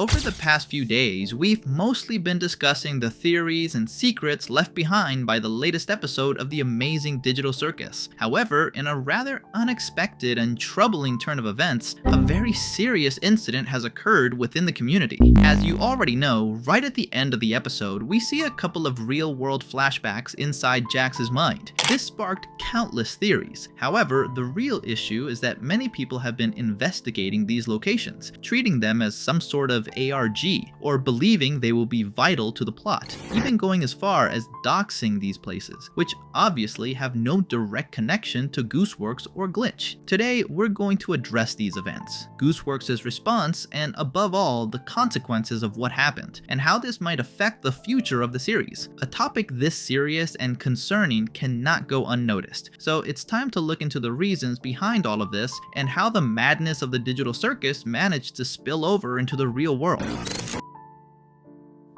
Over the past few days, we've mostly been discussing the theories and secrets left behind by the latest episode of the Amazing Digital Circus. However, in a rather unexpected and troubling turn of events, a very serious incident has occurred within the community. As you already know, right at the end of the episode, we see a couple of real-world flashbacks inside Jax's mind. This sparked countless theories. However, the real issue is that many people have been investigating these locations, treating them as some sort of ARG, or believing they will be vital to the plot, even going as far as doxing these places, which obviously have no direct connection to Gooseworx or Glitch. Today, we're going to address these events, Gooseworx's response, and above all, the consequences of what happened, and how this might affect the future of the series. A topic this serious and concerning cannot go unnoticed, so it's time to look into the reasons behind all of this, and how the madness of the digital circus managed to spill over into the real world.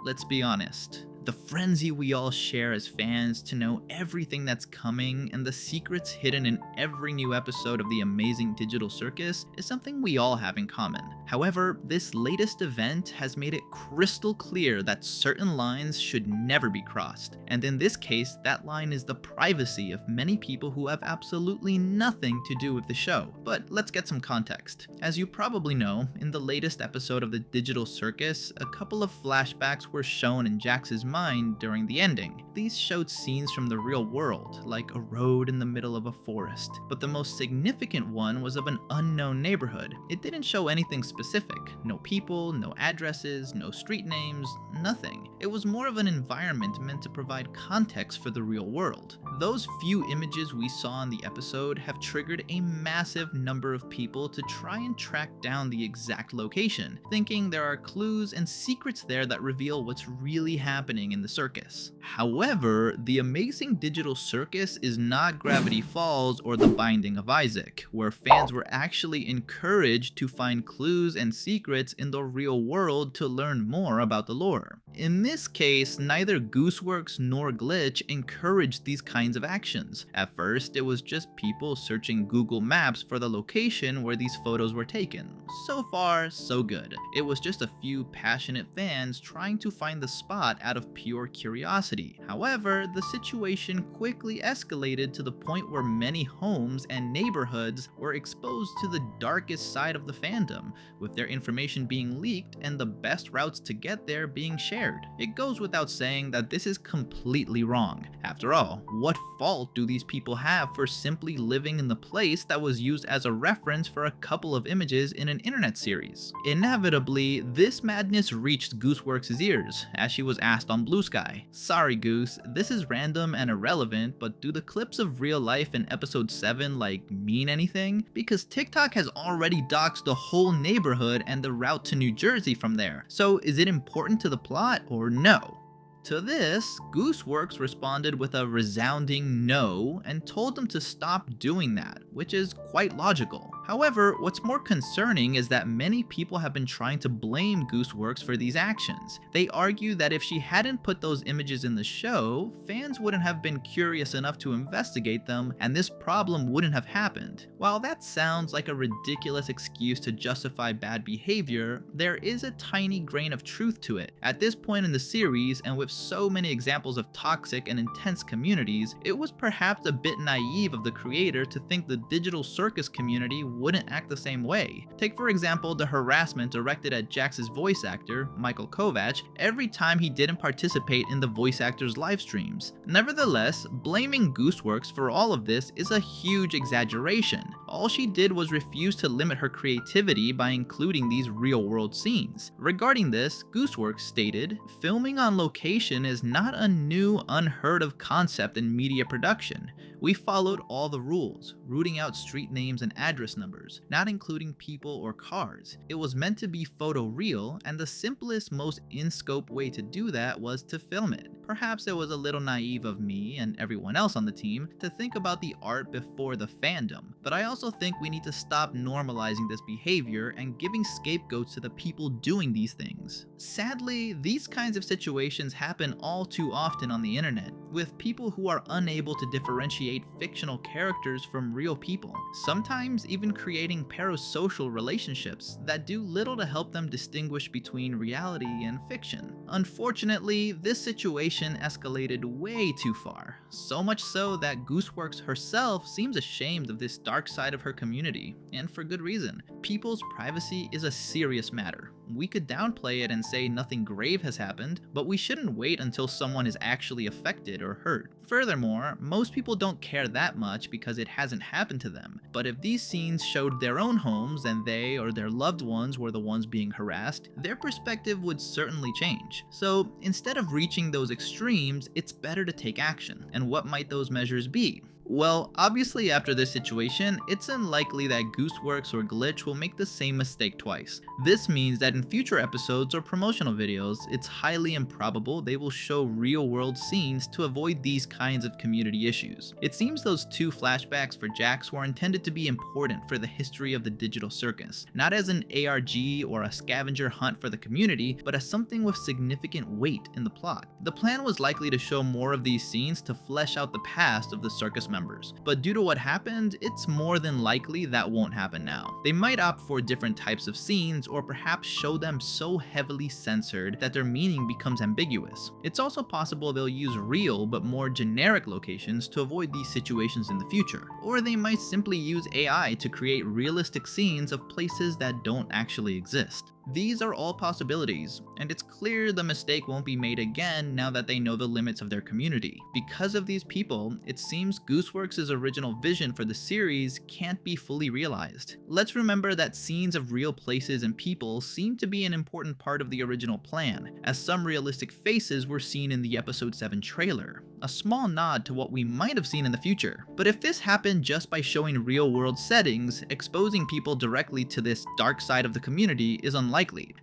Let's be honest. The frenzy we all share as fans to know everything that's coming and the secrets hidden in every new episode of the Amazing Digital Circus is something we all have in common. However, this latest event has made it crystal clear that certain lines should never be crossed, and in this case, that line is the privacy of many people who have absolutely nothing to do with the show. But let's get some context. As you probably know, in the latest episode of the Digital Circus, a couple of flashbacks were shown in Jax's mind during the ending. These showed scenes from the real world, like a road in the middle of a forest, but the most significant one was of an unknown neighborhood. It didn't show anything specific, no people, no addresses, no street names, nothing. It was more of an environment meant to provide context for the real world. Those few images we saw in the episode have triggered a massive number of people to try and track down the exact location, thinking there are clues and secrets there that reveal what's really happening in the circus. However, the Amazing Digital Circus is not Gravity Falls or The Binding of Isaac, where fans were actually encouraged to find clues and secrets in the real world to learn more about the lore. In this case, neither Gooseworx nor Glitch encouraged these kinds of actions. At first, it was just people searching Google Maps for the location where these photos were taken. So far, so good. It was just a few passionate fans trying to find the spot out of pure curiosity. However, the situation quickly escalated to the point where many homes and neighborhoods were exposed to the darkest side of the fandom, with their information being leaked and the best routes to get there being shared. It goes without saying that this is completely wrong. After all, what fault do these people have for simply living in the place that was used as a reference for a couple of images in an internet series? Inevitably, this madness reached Gooseworx's ears, as she was asked on Blue Sky. Sorry Goose, this is random and irrelevant, but do the clips of real life in episode 7 mean anything? Because TikTok has already doxed the whole neighborhood and the route to New Jersey from there. So is it important to the plot or no? To this, Gooseworx responded with a resounding no and told them to stop doing that, which is quite logical. However, what's more concerning is that many people have been trying to blame Gooseworx for these actions. They argue that if she hadn't put those images in the show, fans wouldn't have been curious enough to investigate them and this problem wouldn't have happened. While that sounds like a ridiculous excuse to justify bad behavior, there is a tiny grain of truth to it. At this point in the series, and with so many examples of toxic and intense communities, it was perhaps a bit naive of the creator to think the digital circus community wouldn't act the same way. Take for example the harassment directed at Jax's voice actor, Michael Kovac, every time he didn't participate in the voice actor's live streams. Nevertheless, blaming Gooseworx for all of this is a huge exaggeration. All she did was refuse to limit her creativity by including these real-world scenes. Regarding this, Gooseworx stated, "Filming on location is not a new, unheard of concept in media production. We followed all the rules, rooting out street names and address numbers, not including people or cars. It was meant to be photoreal, and the simplest, most in-scope way to do that was to film it. Perhaps it was a little naive of me and everyone else on the team to think about the art before the fandom, but I also think we need to stop normalizing this behavior and giving scapegoats to the people doing these things. Sadly, these kinds of situations happen all too often on the internet, with people who are unable to differentiate fictional characters from real people, sometimes even creating parasocial relationships that do little to help them distinguish between reality and fiction. Unfortunately, this situation escalated way too far, so much so that Gooseworx herself seems ashamed of this dark side of her community, and for good reason. People's privacy is a serious matter. We could downplay it and say nothing grave has happened, but we shouldn't wait until someone is actually affected or hurt. Furthermore, most people don't care that much because it hasn't happened to them, but if these scenes showed their own homes and they or their loved ones were the ones being harassed, their perspective would certainly change. So instead of reaching those extremes, it's better to take action. And what might those measures be? Well, obviously after this situation, it's unlikely that Gooseworx or Glitch will make the same mistake twice. This means that in future episodes or promotional videos, it's highly improbable they will show real-world scenes to avoid these kinds of community issues. It seems those 2 flashbacks for Jax were intended to be important for the history of the digital circus, not as an ARG or a scavenger hunt for the community, but as something with significant weight in the plot. The plan was likely to show more of these scenes to flesh out the past of the circus members, but due to what happened, it's more than likely that won't happen now. They might opt for different types of scenes or perhaps show them so heavily censored that their meaning becomes ambiguous. It's also possible they'll use real but more generic locations to avoid these situations in the future, or they might simply use AI to create realistic scenes of places that don't actually exist. These are all possibilities, and it's clear the mistake won't be made again now that they know the limits of their community. Because of these people, it seems Gooseworx's original vision for the series can't be fully realized. Let's remember that scenes of real places and people seem to be an important part of the original plan, as some realistic faces were seen in the episode 7 trailer, a small nod to what we might have seen in the future. But if this happened just by showing real-world settings, exposing people directly to this dark side of the community is unlikely,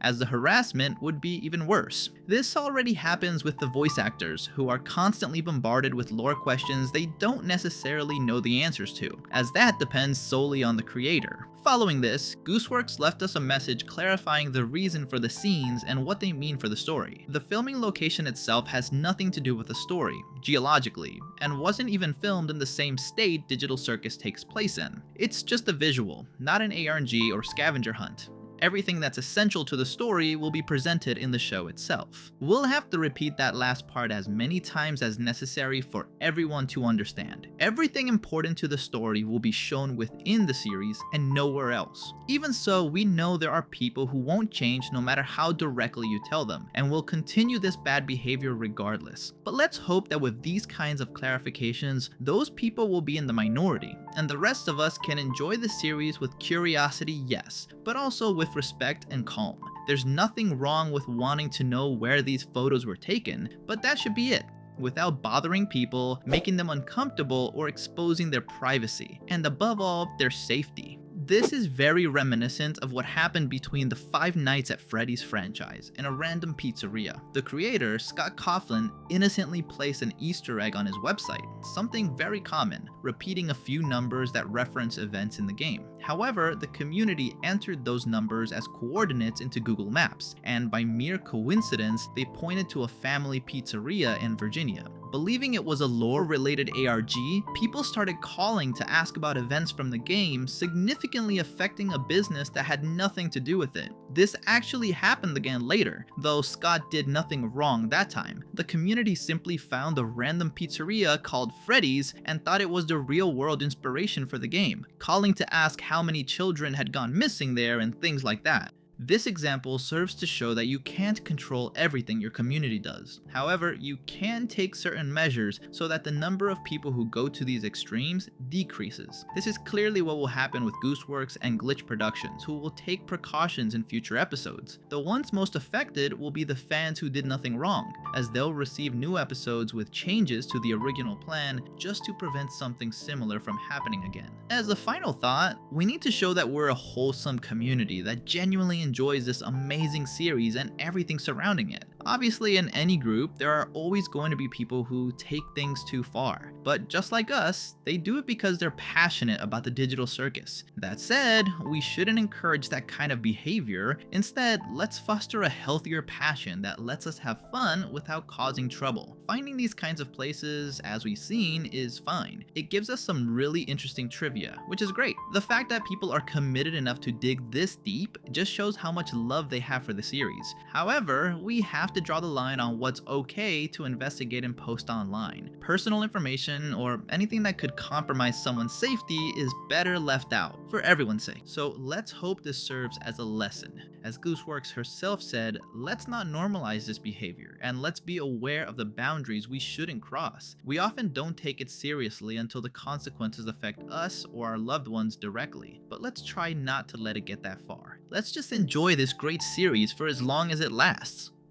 as the harassment would be even worse. This already happens with the voice actors, who are constantly bombarded with lore questions they don't necessarily know the answers to, as that depends solely on the creator. Following this, Gooseworx left us a message clarifying the reason for the scenes and what they mean for the story. The filming location itself has nothing to do with the story, geologically, and wasn't even filmed in the same state Digital Circus takes place in. It's just a visual, not an ARG or scavenger hunt. Everything that's essential to the story will be presented in the show itself. We'll have to repeat that last part as many times as necessary for everyone to understand. Everything important to the story will be shown within the series and nowhere else. Even so, we know there are people who won't change no matter how directly you tell them, and will continue this bad behavior regardless. But let's hope that with these kinds of clarifications, those people will be in the minority, and the rest of us can enjoy the series with curiosity, yes, but also with respect and calm. There's nothing wrong with wanting to know where these photos were taken, but that should be it, without bothering people, making them uncomfortable, or exposing their privacy, and above all, their safety. This is very reminiscent of what happened between the Five Nights at Freddy's franchise and a random pizzeria. The creator, Scott Coughlin, innocently placed an Easter egg on his website, something very common, repeating a few numbers that reference events in the game. However, the community entered those numbers as coordinates into Google Maps, and by mere coincidence, they pointed to a family pizzeria in Virginia. Believing it was a lore-related ARG, people started calling to ask about events from the game, significantly affecting a business that had nothing to do with it. This actually happened again later, though Scott did nothing wrong that time. The community simply found a random pizzeria called Freddy's and thought it was the real-world inspiration for the game, calling to ask how many children had gone missing there and things like that. This example serves to show that you can't control everything your community does. However, you can take certain measures so that the number of people who go to these extremes decreases. This is clearly what will happen with Gooseworx and Glitch Productions, who will take precautions in future episodes. The ones most affected will be the fans who did nothing wrong, as they'll receive new episodes with changes to the original plan just to prevent something similar from happening again. As a final thought, we need to show that we're a wholesome community that genuinely enjoys this amazing series and everything surrounding it. Obviously, in any group, there are always going to be people who take things too far. But just like us, they do it because they're passionate about the digital circus. That said, we shouldn't encourage that kind of behavior. Instead, let's foster a healthier passion that lets us have fun without causing trouble. Finding these kinds of places, as we've seen, is fine. It gives us some really interesting trivia, which is great. The fact that people are committed enough to dig this deep just shows how much love they have for the series. However, we have to draw the line on what's okay to investigate and post online. Personal information or anything that could compromise someone's safety is better left out, for everyone's sake. So let's hope this serves as a lesson. As Gooseworx herself said, let's not normalize this behavior, and let's be aware of the boundaries we shouldn't cross. We often don't take it seriously until the consequences affect us or our loved ones directly, but let's try not to let it get that far. Let's just enjoy this great series for as long as it lasts.